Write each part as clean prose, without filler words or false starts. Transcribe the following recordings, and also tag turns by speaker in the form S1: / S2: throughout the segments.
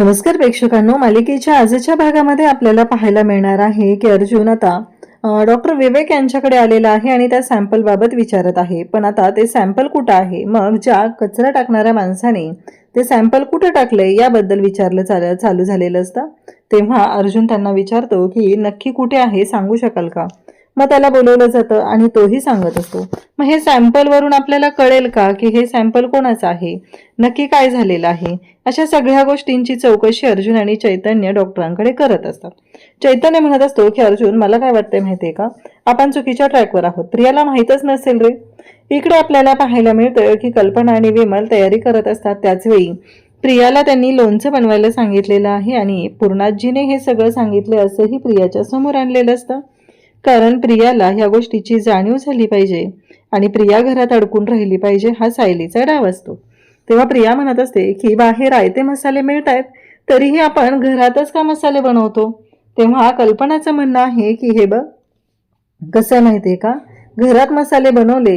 S1: नमस्कार प्रेक्षकांनो, मालिकेच्या आजच्या भागामध्ये आपल्याला पाहायला मिळणार आहे की अर्जुन आता डॉक्टर विवेक यांच्याकडे आलेला आहे आणि त्या सॅम्पल बाबत विचारत आहे. पण आता ते सॅम्पल कुठं आहे, मग ज्या कचरा टाकणाऱ्या माणसाने ते सॅम्पल कुठं टाकले याबद्दल विचारलं चालू झालेलं असतं. तेव्हा अर्जुन त्यांना विचारतो की नक्की कुठे आहे, सांगू शकाल का. मग त्याला बोलवलं जातं आणि तोही सांगत असतो. मग हे सॅम्पल वरून आपल्याला कळेल का की हे सॅम्पल कोणाचं आहे, नक्की काय झालेलं आहे. अशा सगळ्या गोष्टींची चौकशी अर्जुन आणि चैतन्य डॉक्टरांकडे करत असतात. चैतन्य म्हणत असतो की अर्जुन, मला काय वाटतंय माहितीये का, आपण चुकीच्या ट्रॅकवर आहोत. प्रियाला माहीतच नसेल रे. इकडे आपल्याला पाहायला मिळतं की कल्पना आणि विमल तयारी करत असतात. त्याचवेळी प्रियाला त्यांनी लोणचं बनवायला सांगितलेलं आहे आणि पूर्णाजीने हे सगळं सांगितले असंही प्रियाच्या समोर आणलेलं असतं. कारण प्रियाला ह्या गोष्टीची जाणीव झाली पाहिजे आणि प्रिया घरात अडकून राहिली पाहिजे, हा सायलीचा डाव असतो. तेव्हा प्रिया म्हणत असते की बाहेर आयते मसाले मिळतायत, तरीही आपण घरातच का मसाले बनवतो. तेव्हा कल्पनाचं म्हणणं आहे की हे बघ, कसं आहे माहितीये का, घरात मसाले बनवले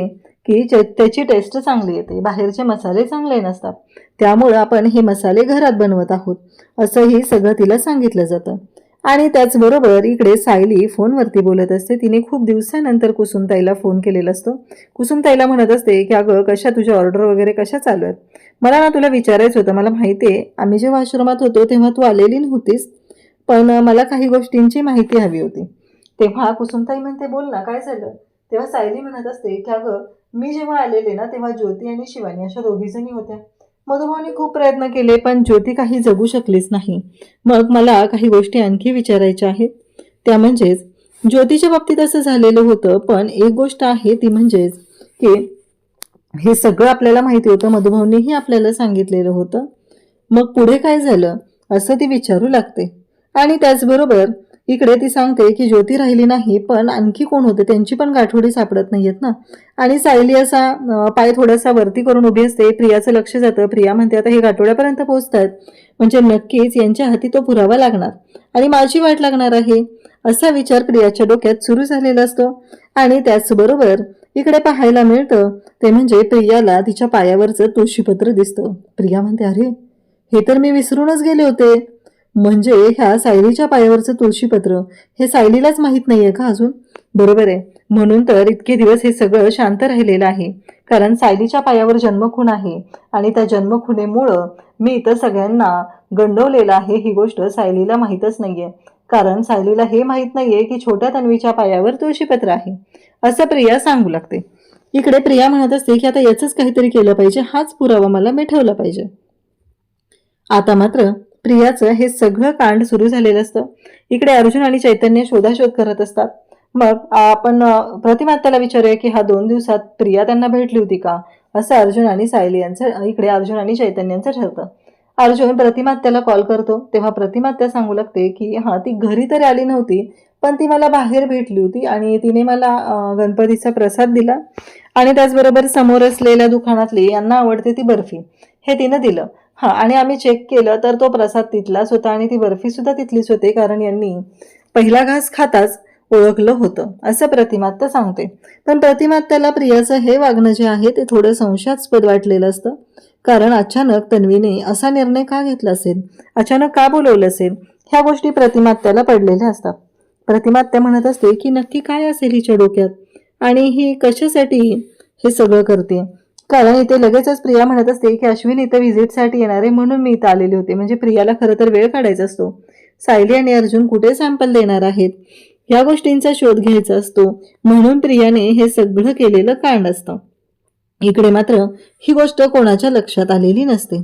S1: की त्याची टेस्ट चांगली येते, बाहेरचे मसाले चांगले नसतात. त्यामुळे आपण हे मसाले घरात बनवत आहोत असंही सगळं तिला सांगितलं जातं. आणि त्याचबरोबर इकडे सायली फोनवरती बोलत असते. तिने खूप दिवसानंतर कुसुमताईला फोन केलेला असतो. कुसुमताईला म्हणत असते की अगं, कशा तुझ्या ऑर्डर वगैरे कशा चालू आहेत, मला ना तुला विचारायचं होतं. मला माहिती आहे आम्ही जेव्हा आश्रमात होतो तेव्हा तू आलेली नव्हतीस, पण मला काही गोष्टींची माहिती हवी होती. तेव्हा कुसुमताई म्हणते, बोल ना, काय झालं. तेव्हा सायली म्हणत असते की अगं, मी जेव्हा आलेले ना तेव्हा ज्योती आणि शिवानी अशा दोघी जणी होत्या. मधुभाऊने खूप प्रयत्न केले पण ज्योती काही जगू शकलीच नाही. मग मला काही गोष्टी आणखी विचारायच्या आहेत. त्या म्हणजेच ज्योतीच्या बाबतीत असं झालेलं होतं, पण एक गोष्ट आहे ती म्हणजेच की हे सगळं आपल्याला माहिती होतं, मधुभाऊनेही आपल्याला सांगितलेलं होतं. मग पुढे काय झालं असं ती विचारू लागते. आणि त्याचबरोबर इकडे ती सांगते की ज्योती राहिली नाही, पण आणखी कोण होते त्यांची पण गाठोडी सापडत नाहीयेत ना. आणि सायली असा पाय थोडासा वरती करून उभी असते. प्रियाचं लक्ष जातं. प्रिया म्हणते आता हे गाठोड्यापर्यंत पोहोचतात म्हणजे नक्कीच यांच्या हाती तो पुरावा लागणार आणि माझी वाट लागणार आहे, असा विचार प्रियाच्या डोक्यात सुरू झालेला असतो. आणि त्याचबरोबर इकडे पाहायला मिळतं ते म्हणजे प्रियाला तिच्या पायावरचं तुळशीपत्र दिसतं. प्रिया म्हणते, अरे हे तर मी विसरूनच गेले होते. म्हणजे ह्या सायलीच्या पायावरचं तुळशीपत्र हे सायलीलाच माहित नाहीये का अजून. बरोबर आहे, म्हणून तर इतके दिवस हे सगळं शांत राहिलेलं आहे. कारण सायलीच्या पायावर जन्मखून आहे आणि त्या जन्मखुनेमुळं मी इथं सगळ्यांना गंडवलेलं आहे. ही गोष्ट सायलीला माहीतच नाहीये. कारण सायलीला हे माहीत नाहीये की छोट्या तन्वीच्या पायावर तुळशीपत्र आहे, असं प्रिया सांगू लागते. इकडे प्रिया म्हणत असते की आता याचंच काहीतरी केलं पाहिजे, हाच पुरावा मला मिटवला पाहिजे. आता मात्र प्रियाचं हे सगळं कांड सुरू झालेलं असतं. इकडे अर्जुन आणि चैतन्य शोधाशोध करत असतात. मग आपण प्रतिमात्याला विचारूया की हा 2 दिवसात प्रिया त्यांना भेटली होती का, असं अर्जुन आणि सायली यांचं इकडे अर्जुन आणि चैतन्यांचं ठरतं. अर्जुन प्रतिमात्याला कॉल करतो. तेव्हा प्रतिमात्या सांगू लागते की हा, ती घरी तरी आली नव्हती, पण ती मला बाहेर भेटली होती आणि तिने मला गणपतीचा प्रसाद दिला आणि त्याचबरोबर समोर असलेल्या दुकानातली यांना आवडते ती बर्फी, हे तिनं दिलं. हा, आणि आम्ही चेक केलं तर तो प्रसाद तिथलाच होता आणि ती बर्फी सुद्धा तिथलीच होते, कारण यांनी पहिला घास खाताच ओळखलं होतं, असं प्रतिमात्या सांगते. पण प्रतिमात्याला प्रियाचं हे वागणं जे आहे ते थोडं संशयास्पद वाटलेलं असतं. कारण अचानक तन्वीने असा निर्णय का घेतला असेल, अचानक का बोलवलं असेल, ह्या गोष्टी प्रतिमात्याला पडलेल्या असतात. प्रतिमात्या म्हणत असते की नक्की काय असेल हिच्या डोक्यात आणि ही कशासाठी हे सगळं करते. कारण इथे लगेचच प्रिया म्हणत असते की अश्विन इथं व्हिजिटसाठी येणार आहे म्हणून मी इथं आलेले होते. म्हणजे प्रियाला खरं तर वेळ काढायचा असतो. सायली आणि अर्जुन कुठे सॅम्पल देणार आहेत या गोष्टींचा शोध घ्यायचा असतो, म्हणून प्रियाने हे सगळं केलेलं कांड असतं. इकडे मात्र ही गोष्ट कोणाच्या लक्षात आलेली नसते.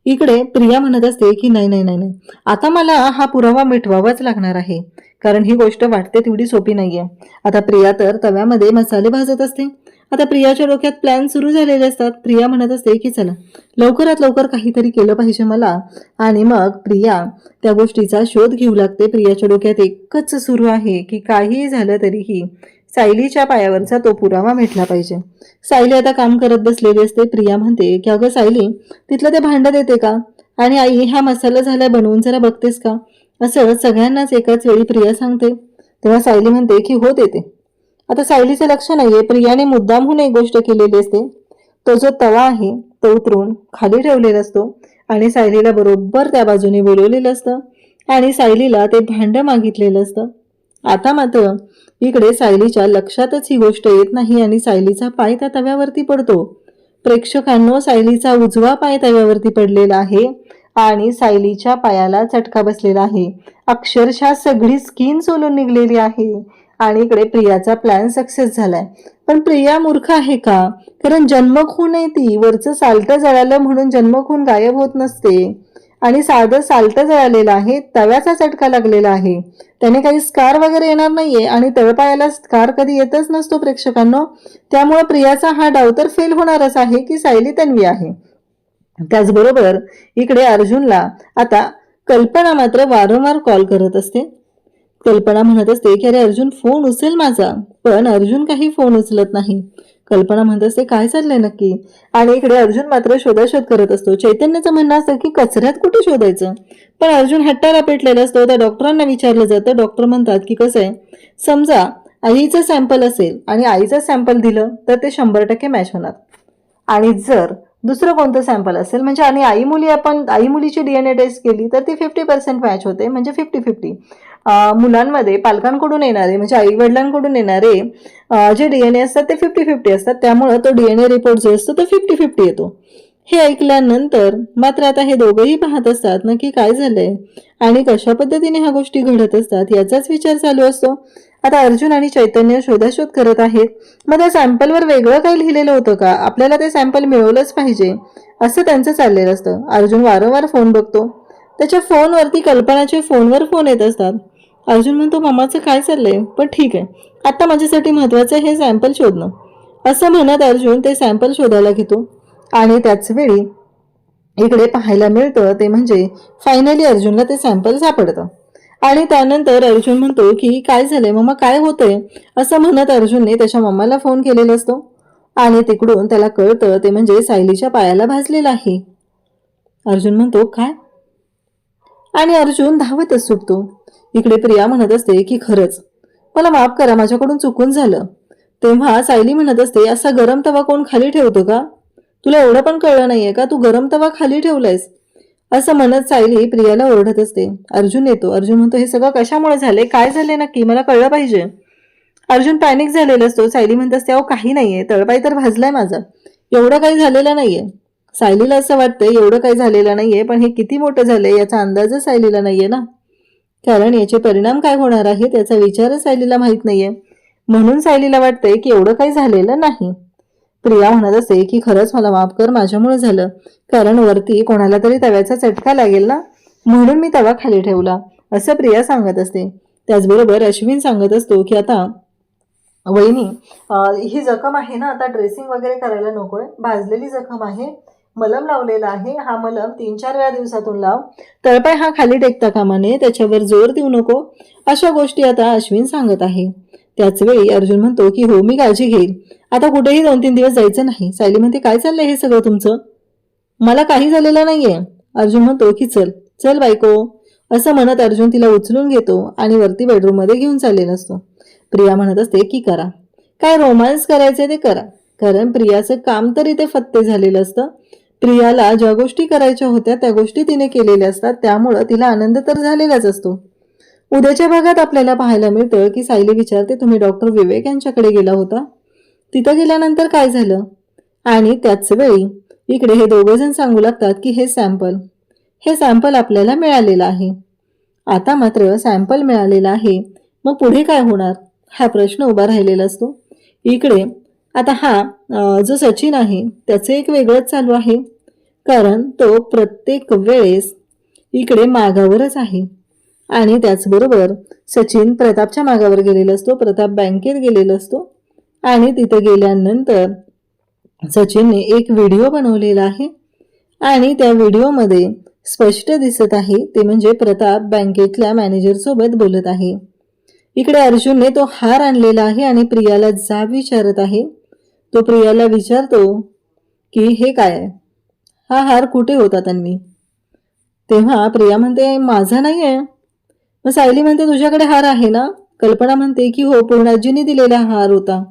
S1: इकडे प्रिया म्हणत असते की नाही नाही नाही, आता मला हा पुरावा मिटवावाच लागणार आहे, कारण ही गोष्ट वाटते तेवढी सोपी नाहीये. आता प्रिया तर तव्यामध्ये मसाले भाजत असते. आता प्रियाच्या डोक्यात प्लॅन सुरू झालेले असतात. प्रिया म्हणत असते की चला लवकरात लवकर काहीतरी केलं पाहिजे मला, आणि मग प्रिया त्या गोष्टीचा शोध घेऊ लागते. प्रियाच्या डोक्यात एकच सुरू आहे की काहीही झालं तरीही सायलीच्या पायावरचा तो पुरावा मिटला पाहिजे. सायली आता काम करत बसलेली असते. प्रिया म्हणते की अगं सायली, तिथलं ते भांडं देते का, आणि आई हा मसाला झाला बनवून जरा बघतेस का, असं सगळ्यांनाच एकाच वेळी प्रिया सांगते. तेव्हा सायली म्हणते की हो देते. आता सायलीचं लक्ष नाहीये, प्रियाने मुद्दामहून एक गोष्ट केलेली असते. तो जो तवा आहे तो उतरून खाली ठेवलेला असतो आणि सायलीला बरोबर त्या बाजूने बोलवलेलं असतं आणि सायलीला ते भांडं मागितलेलं असतं. आता मात्र इकडे सायलीच्या लक्षातच ही गोष्ट येत नाही आणि सायलीचा पाय त्या तव्यावरती पडतो. प्रेक्षकांनो, सायलीचा उजवा पाय तव्यावरती पडलेला आहे आणि सायलीच्या पायाला चटका बसलेला आहे. अक्षरशः सगळी स्किन सोलून निघलेली आहे आणि इकडे प्रियाचा प्लॅन सक्सेस झालाय. पण प्रिया मूर्ख आहे का? कारण जन्मखून आहे ती. वरचं साल्ट जळालं म्हणून जन्मखून गायब होत नसते आणि साधं साल्ट जळालेलं आहे, तव्याचा चटका लागलेला आहे, त्याने काही स्कार वगैरे येणार नाहीये आणि तळपायाला स्कार कधी येतच नसतो प्रेक्षकांनो. त्यामुळे प्रियाचा हा डाव तर फेल होणारच आहे की सायली तन्वी आहे. त्याचबरोबर इकडे अर्जुनला आता कल्पना मात्र वारंवार कॉल करत असते. कल्पना म्हणत असते की अरे अर्जुन फोन उचल माझा, पण अर्जुन काही फोन उचलत नाही. कल्पना म्हणत असते काय चाललंय नक्की, आणि इकडे अर्जुन मात्र शोधाशोध करत असतो. चैतन्याचं म्हणणं असतं की कचऱ्यात कुठे शोधायचं, पण अर्जुन हट्टाला पेटलेला असतो. त्या डॉक्टरांना विचारलं जातं. डॉक्टर म्हणतात की कसं आहे, समजा आईचं सॅम्पल असेल आणि आईचं सॅम्पल दिलं तर ते 100% मॅच होणार, आणि जर दुसरं कोणतं सॅम्पल असेल म्हणजे आणि आई मुलीची DNA टेस्ट केली तर ती 50% मॅच होते, म्हणजे 50-50. मुलांमध्ये पालकांकडून येणारे म्हणजे आई वडिलांकडून येणारे जे DNA असतात ते 50-50 असतात. त्यामुळे तो DNA रिपोर्ट जो असतो तो 50-50 येतो. हे ऐकल्यानंतर मात्र आता हे दोघंही पाहत असतात नक्की काय झालंय आणि कशा पद्धतीने ह्या गोष्टी घडत असतात याचाच विचार चालू असतो. आता अर्जुन आणि चैतन्य शोधाशोध करत आहेत. मग त्या सॅम्पलवर वेगळं काही लिहिलेलं होतं का, आपल्याला ते सॅम्पल मिळवलंच पाहिजे असं त्यांचं चाललेलं असतं. अर्जुन वारंवार फोन बघतो. त्याच्या फोनवरती कल्पनाचे फोनवर फोन येत असतात. अर्जुन म्हणतो मामाचं काय चाललंय, पण ठीक आहे, आता माझ्यासाठी महत्वाचं हे सॅम्पल शोधणं, असं म्हणत अर्जुन ते सॅम्पल शोधायला घेतो. आणि त्याच वेळी इकडे पाहायला मिळतं ते म्हणजे फायनली अर्जुनला ते सॅम्पल सापडतं. आणि त्यानंतर अर्जुन म्हणतो की काय झालंय मम्मा, काय होतंय, असं म्हणत अर्जुनने त्याच्या मम्माला फोन केलेला असतो. आणि तिकडून त्याला कळतं ते म्हणजे सायलीच्या पायाला भाजलेलं आहे. अर्जुन म्हणतो काय, आणि अर्जुन धावतच सुटतो. इकडे प्रिया म्हणत असते की खरंच मला माफ करा, माझ्याकडून चुकून झालं. तेव्हा सायली म्हणत असते असा गरम तवा कोण खाली ठेवतो का, तुला एवढं पण कळलं नाहीये का, तू गरम तवा खाली ठेवलायस, असं म्हणत सायली प्रियाला ओरडत असते. अर्जुन येतो. अर्जुन म्हणतो हे सगळं कशामुळे झाले, काय झाले नक्की, मला कळलं पाहिजे. अर्जुन पॅनिक झालेला असतो. सायली म्हणत असते अहो काही नाहीये, तळपाय तर भाजलाय माझा, एवढं काही झालेलं नाहीये. सायलीला असं वाटतंय एवढं काही झालेलं नाहीये, पण हे किती मोठं झालंय याचा अंदाजच सायलीला नाहीये ना, कारण याचे परिणाम काय होणार आहे त्याचा विचारच सायलीला माहित नाहीये. म्हणून सायलीला वाटतंय की एवढं काही झालेलं नाही. प्रिया म्हणत असते की खरंच मला माफ कर, माझ्यामुळे झालं, कारण वरती कोणाला तरी तव्याचा चटका लागेल ना, म्हणून मी तवा खाली ठेवला, असं प्रिया सांगत असते. त्याचबरोबर अश्विन सांगत असतो की आता वहिनी ही जखम आहे ना, आता ड्रेसिंग वगैरे करायला नकोय, भाजलेली जखम आहे, मलम लावलेला आहे, हा मलम 3-4 वेळा दिवसातून लाव, तळपाय हा खाली टेकता कामा नये, त्याच्यावर जोर देऊ नको, अशा गोष्टी आता अश्विन सांगत आहे. त्याच वेळी अर्जुन म्हणतो की हो मी काळजी घेईल, आता कुठेही 2-3 दिवस जायचं नाही. सायली म्हणते काय चाललंय हे सगळं तुमचं, मला काही झालेलं नाहीये. अर्जुन म्हणतो की चल चल बायको, असं म्हणत अर्जुन तिला उचलून घेतो आणि वरती बेडरूम मध्ये घेऊन चाललेला असतो. प्रिया म्हणत असते की करा, काय रोमांस करायचे ते करा, कारण प्रियाचं काम तर इथे फत्ते झालेलं असतं. प्रियाला ज्या गोष्टी करायच्या होत्या त्या गोष्टी तिने केलेल्या असतात, त्यामुळं तिला आनंद तर झालेलाच असतो. उद्याच्या भागात आपल्याला पाहायला मिळतं की सायली विचारते तुम्ही डॉक्टर विवेक यांच्याकडे गेला होता, तिथं गेल्यानंतर काय झालं, आणि त्याच वेळी इकडे हे दोघं जण सांगू लागतात की हे सॅम्पल आपल्याला मिळालेलं आहे. आता मात्र सॅम्पल मिळालेला आहे, मग पुढे काय होणार हा प्रश्न उभा राहिलेला असतो. इकडे आता हा जो सचिन आहे त्याचं एक वेगळंच चालू आहे, कारण तो प्रत्येक वेळेस इकडे मागावरच आहे. आणि त्याचबरोबर सचिन प्रतापच्या मागावर गेलेला असतो, प्रताप बँकेत गेलेला असतो, आणि तिथं गेल्यानंतर सचिनने एक व्हिडिओ बनवलेला आहे आणि त्या व्हिडिओमध्ये स्पष्ट दिसत आहे ते म्हणजे प्रताप बँकेतल्या मॅनेजर सोबत बोलत आहे. इकडे अर्जुनने तो हार आणलेला आहे आणि प्रियाला जाब विचारत आहे. तो प्रियाला विचारतो की हे काय आहे, हा हार कुठे होता तन्वी. तेव्हा प्रिया म्हणते माझा नाही आहे. मग सायली म्हणते तुझ्याकडे हार आहे ना. कल्पना म्हणते की हो पूर्णाजींनी दिलेला हार होता.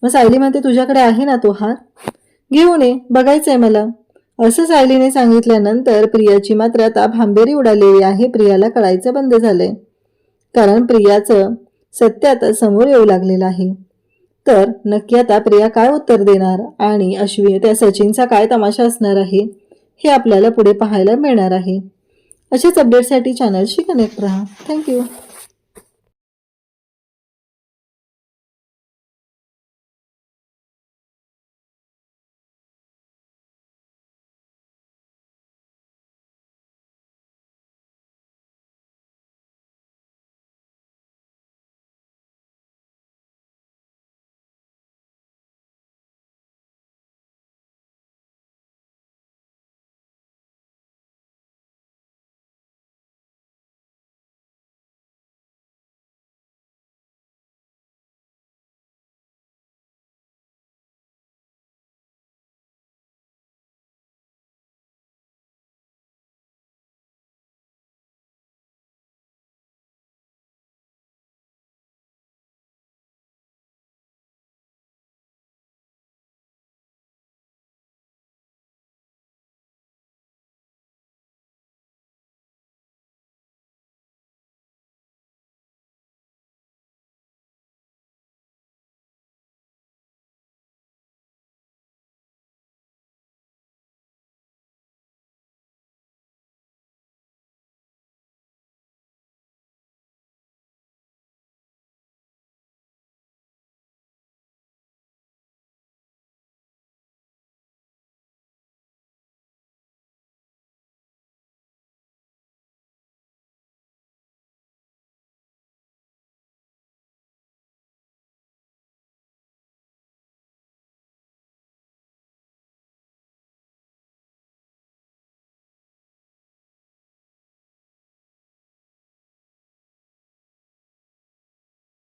S1: मग सायली म्हणते तुझ्याकडे आहे ना तो हार, घेऊन ये, बघायचंय मला. असं सायलीने सांगितल्यानंतर प्रियाची मात्र आता भांबेरी उडालेली आहे. प्रियाला कळायचं बंद झालंय, कारण प्रियाचं सत्य आता समोर येऊ लागलेलं आहे. तर नक्की आता प्रिया काय उत्तर देणार आणि त्या सचिनचा काय तमाशा असणार आहे हे आपल्याला पुढे पाहायला मिळणार आहे. अशाच अपडेटसाठी चॅनलशी कनेक्ट राहा. थँक्यू.